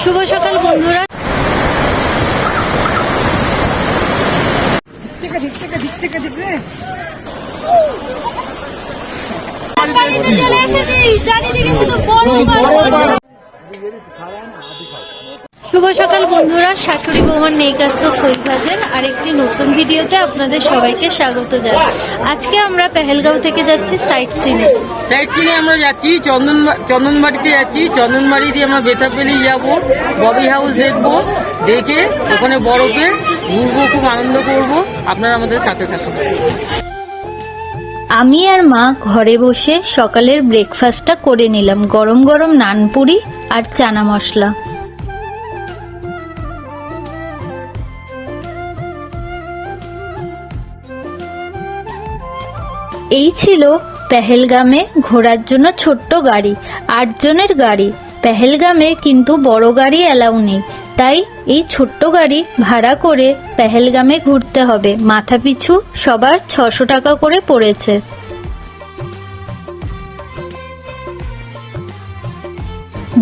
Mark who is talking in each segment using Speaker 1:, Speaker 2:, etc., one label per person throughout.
Speaker 1: শুভ সকাল বন্ধুরা। শুভ সকাল বন্ধুরা, শাশুড়ি বৌমার নেই কাজ তো খই ভাজেন আর একটি নতুন ভিডিওতে আপনাদের সবাইকে স্বাগত জানাই। আজকে আমরা পেহেলগাঁও থেকে যাচ্ছি সাইট সিনে।
Speaker 2: আমরা যাচ্ছি চন্দনবাড়িতে যাচ্ছি। চন্দনবাড়ি দিয়ে আমরা বেতাবেলি যাব, ববি হাউস দেখবো, দেখে ওখানে বরফে ঘুরবো, খুব আনন্দ করব। আপনারা আমাদের সাথে থাকুন।
Speaker 1: আমি আর মা ঘরে বসে সকালের ব্রেকফাস্টটা করে নিলাম, গরম গরম নানপুরি আর চানা মশলা। এই ছিল পেহেলগামে ঘোরার জন্য ছোট্ট গাড়ি, 8 জনের গাড়ি। পেহেলগামে কিন্তু বড় গাড়ি অ্যালাউ নেই, তাই এই ছোট্ট গাড়ি ভাড়া করে পেহেলগামে ঘুরতে হবে। মাথাপিছু সবার 600 টাকা করে পড়েছে।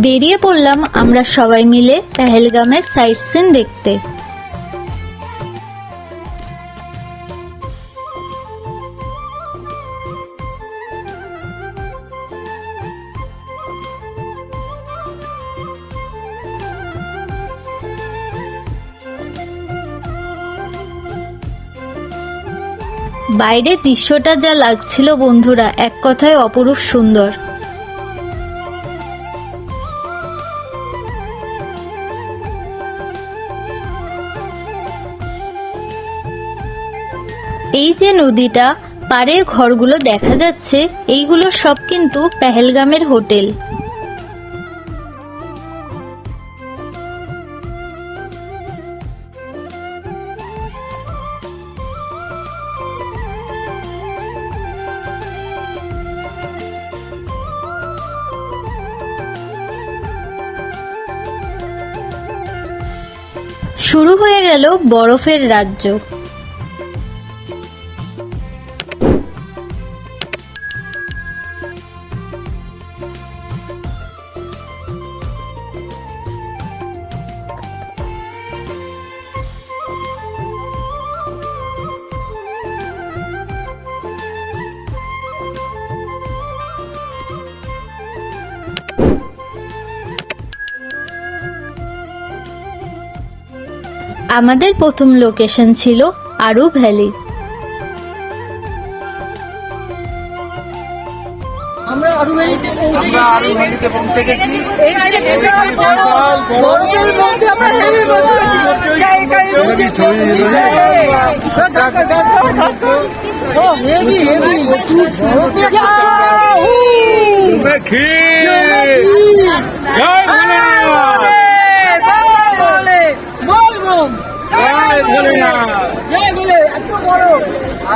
Speaker 1: বেরিয়ে পড়লাম আমরা সবাই মিলে পেহেলগামের সাইট সিন দেখতে। বাইরের দৃশ্যটা যা লাগছিল বন্ধুরা, এক কথায় অপরূপ সুন্দর। এই যে নদীটা, পাড়ের ঘরগুলো দেখা যাচ্ছে, এইগুলো সব কিন্তু পেহেলগামের হোটেল। শুরু হয়ে গেল বরফের রাজ্য। আমাদের প্রথম লোকেশন ছিল আরু ভ্যালি।
Speaker 2: আমরা আরু ভ্যালিতে পৌঁছে গেছি।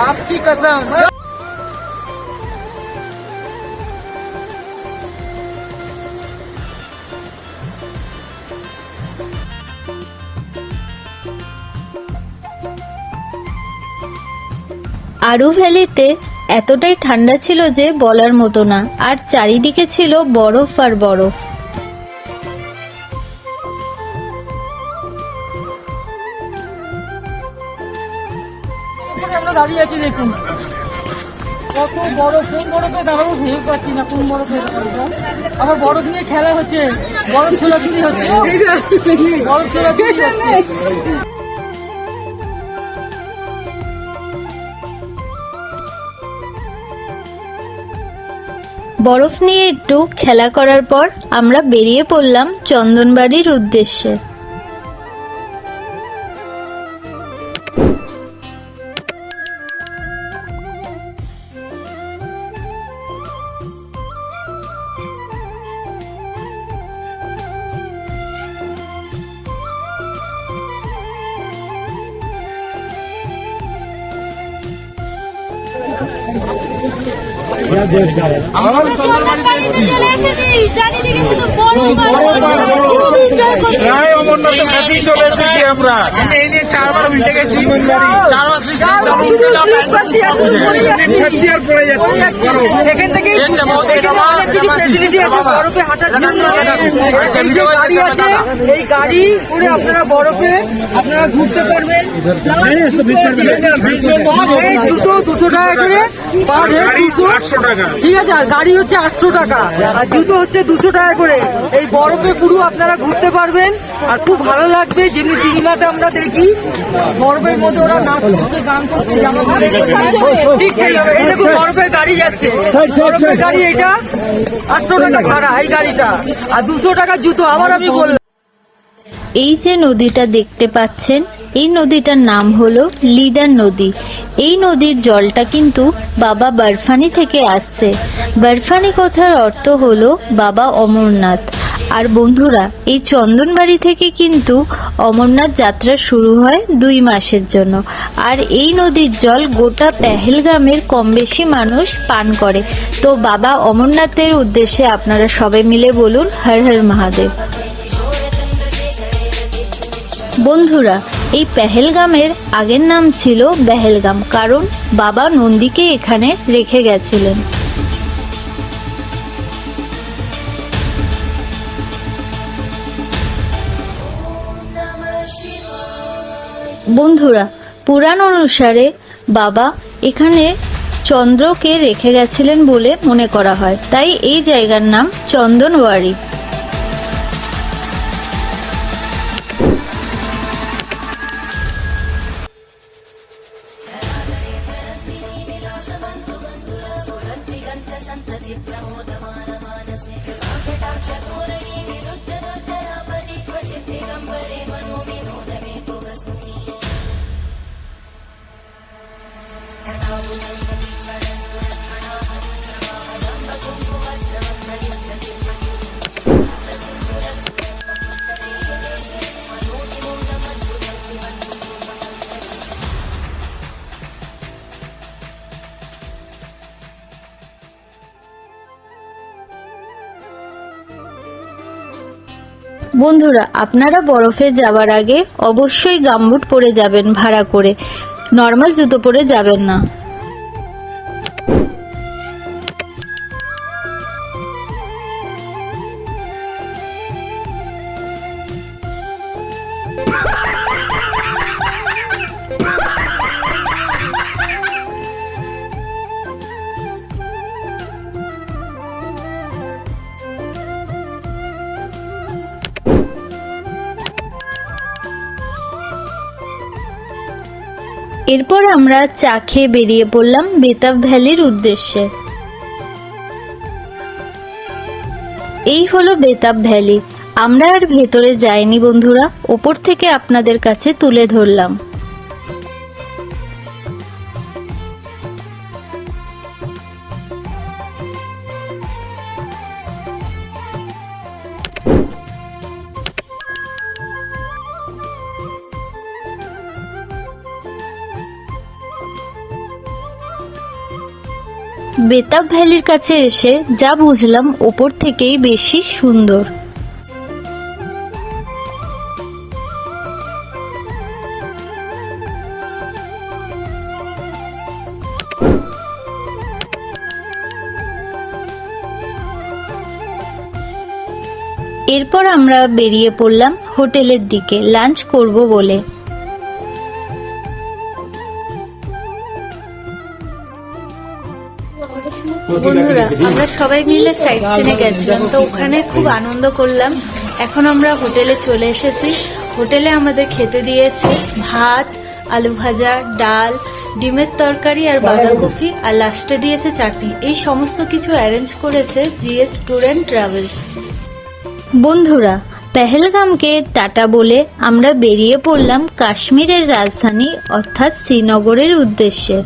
Speaker 2: आपकी कसम।
Speaker 1: আরু ভ্যালিতে এতটাই ঠান্ডা ছিল যে বলার মতো না, আর চারিদিকে ছিল বরফ আর বরফ।
Speaker 2: আমরা দাঁড়িয়ে আছি, দেখুন কত বরফ। কোন বরফে দাঁড়াবো ভেবে পাচ্ছি না, কোন বরফে দাঁড়াবো। আবার বরফ নিয়ে খেলা হচ্ছে, বরফ ছোলাছুলি হচ্ছে, বরফ ছোলাছুলি হচ্ছে।
Speaker 1: বরফ নিয়ে একটু খেলা করার পর আমরা বেরিয়ে পড়লাম চন্দনবাড়ির উদ্দেশ্যে।
Speaker 2: আমরা চন্দনবাড়িতে এসেছি।
Speaker 1: এসেছি, চারিদিকে শুধু বড়
Speaker 3: প্রায় অমরনাথের কাছেই চলে এসেছি আমরা। খাচ্ছি আর পড়ে যাচ্ছি।
Speaker 2: এখান থেকে ফেসিলিটি আছে বরফে হাঁটার জন্য। এই যে গাড়ি আছে, এই গাড়ি করে আপনারা বরফে আপনারা ঘুরতে পারবেন। জুতো 200 টাকা করে, পার হেড
Speaker 3: গাড়ি
Speaker 2: 200,
Speaker 3: 800 টাকা।
Speaker 2: ঠিক আছে। আর গাড়ি হচ্ছে 800 টাকা, আর জুতো হচ্ছে 200 টাকা করে। এই বরফে পুরো আপনারা ঘুরতে পারবেন, আর খুব ভালো লাগবে। যেমনি সিনেমাতে আমরা দেখি বরফের মধ্যে ওরা নাচ করছে, গান করছে, জামা পরে ঠিক সেইভাবে। এই দেখুন বরফের গাড়ি যাচ্ছে, বরফের গাড়ি। এটা 800 টাকা ভাড়া এই গাড়িটা, আর 200 টাকার জুতো। আবার আমি বললাম,
Speaker 1: এই যে নদীটা দেখতে পাচ্ছেন, এই নদীটার নাম হলো লিডার নদী। এই নদীর জলটা কিন্তু বাবা বরফানি থেকে আসছে। বরফানি কথার অর্থ হলো বাবা অমরনাথ। আর বন্ধুরা, এই চন্দনবাড়ি থেকে কিন্তু অমরনাথ যাত্রা শুরু হয় 2 মাসের জন্য। আর এই নদীর জল গোটা পেহেলগামের কম বেশি মানুষ পান করে। তো বাবা অমরনাথের উদ্দেশ্যে আপনারা সবাই মিলে বলুন হর হর মহাদেব। বন্ধুরা, এই পেহেলগামের আগের নাম ছিল বেহেলগাম, কারণ বাবা নন্দীকে এখানে রেখে গেছিলেন। বন্ধুরা, পুরাণ অনুসারে বাবা এখানে চন্দ্রকে রেখে গেছিলেন বলে মনে করা হয়, তাই এই জায়গার নাম চন্দনওয়াড়ি। বন্ধুরা, আপনারা বরফে যাওয়ার আগে অবশ্যই গামবুট পরে যাবেন ভাড়া করে, নর্মাল জুতো পরে যাবেন না। এরপর আমরা চা খেয়ে বেরিয়ে পড়লাম বেতাব ভ্যালির উদ্দেশ্যে। এই হলো বেতাব ভ্যালি। আমরা আর ভেতরে যাইনি বন্ধুরা, ওপর থেকে আপনাদের কাছে তুলে ধরলাম। বেতাব ভ্যালির কাছে এসে যা বুঝলাম, ওপর থেকেই বেশি সুন্দর। এরপর আমরা বেরিয়ে পড়লাম হোটেলের দিকে লাঞ্চ করব বলে। বন্ধুরা, আমরা সবাই মিলে সাইট সিনে গেছিলাম, তো ওখানে খুব আনন্দ করলাম। এখন আমরা হোটেলে চলে এসেছি। হোটেলে আমাদের খেতে দিয়েছে ভাত, আলু ভাজা, ডাল, ডিমের তরকারি আর বাঁধাকপি, আর লাস্টে দিয়েছে চাটনি। এই সমস্ত কিছু অ্যারেঞ্জ করেছে জিএস ট্যুর অ্যান্ড ট্রাভেল। বন্ধুরা, পেহেলগামকে টাটা বলে আমরা বেরিয়ে পড়লাম কাশ্মীরের রাজধানী অর্থাৎ শ্রীনগরের উদ্দেশ্যে।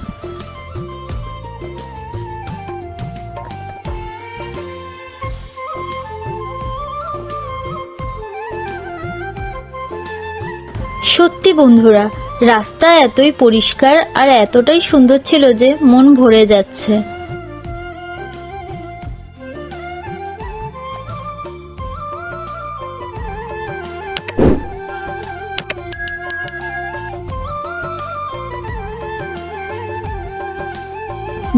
Speaker 1: সত্যি বন্ধুরা, রাস্তা এতই পরিষ্কার আর এতটাই সুন্দর ছিল যে মন ভরে যাচ্ছে।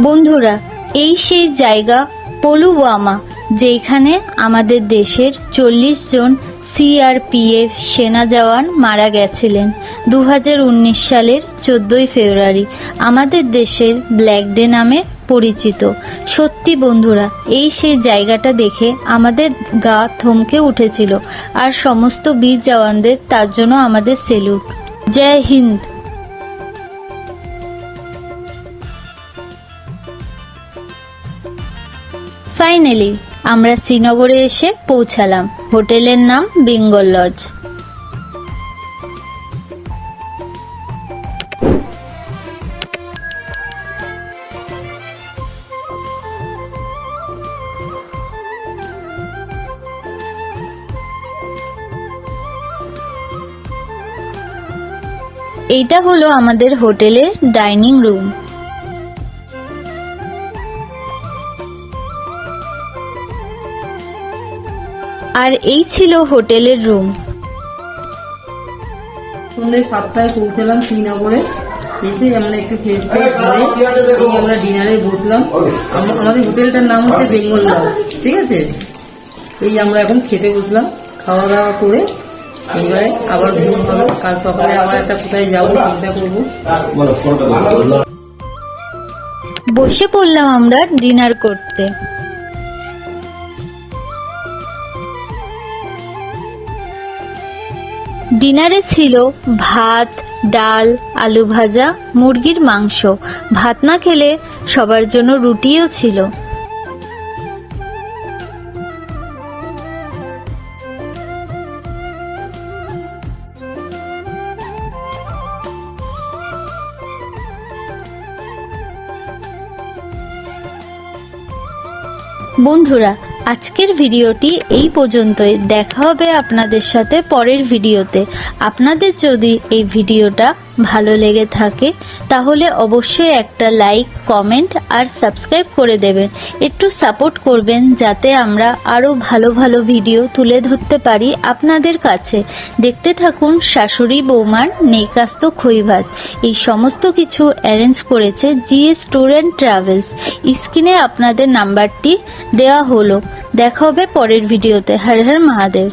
Speaker 1: বন্ধুরা, এই সেই জায়গা পুলওয়ামা, যেখানে আমাদের দেশের 40 জন সিআরপিএফ সেনা জওয়ান মারা গেছিলেন 2019 সালের 14 ফেব্রুয়ারি, আমাদের দেশের ব্ল্যাক ডে নামে পরিচিত। সত্যি বন্ধুরা, এই সেই জায়গাটা দেখে আমাদের গা থমকে উঠেছিল। আর সমস্ত বীর জওয়ানদের তার জন্য আমাদের সেলুট। জয় হিন্দ। ফাইনালি আমরা শ্রীনগরে এসে পৌঁছালাম। হোটেলের নাম বেঙ্গল লজ। এইটা হলো আমাদের হোটেলের ডাইনিং রুম। আর এই ছিল হোটেলের রুম।
Speaker 2: সন্ধ্যে 7টায় পৌঁছালাম শ্রীনগরে। এসে আমরা একটু ফ্রেশ ফ্রেশ হয়ে এই আমরা ডিনারে বসলাম। আমাদের হোটেলটার নাম হচ্ছে বেঙ্গল লজ, ঠিক আছে। এই আমরা এখন খেতে বসলাম, খাওয়া দাওয়া করে এইবারে আবার ঘুম হবে। কাল সকালে আবার একটা কোথায় যাবো চিন্তা করবো।
Speaker 1: বসে পড়লাম আমরা ডিনার করতে। ডিনারে ছিল ভাত, ডাল, আলু ভাজা, মুরগির মাংস। ভাত না খেলে সবার জন্য রুটিও ছিল। বন্ধুরা, আজকের ভিডিওটি এই পর্যন্তই। দেখা হবে আপনাদের সাথে পরের ভিডিওতে। আপনাদের যদি এই ভিডিওটা ভালো লেগে থাকে তাহলে অবশ্যই একটা লাইক, কমেন্ট আর সাবস্ক্রাইব করে দেবেন। একটু সাপোর্ট করবেন যাতে আমরা আরও ভালো ভালো ভিডিও তুলে ধরতে পারি আপনাদের কাছে। দেখতে থাকুন শাশুড়ি বৌমার নেইকাস্ত খইভাজ। এই সমস্ত কিছু অ্যারেঞ্জ করেছে জিএস ট্যুর অ্যান্ড ট্রাভেলস। স্ক্রিনে আপনাদের নাম্বারটি দেওয়া হলো। দেখা হবে পরের ভিডিওতে। হর হর মহাদেব।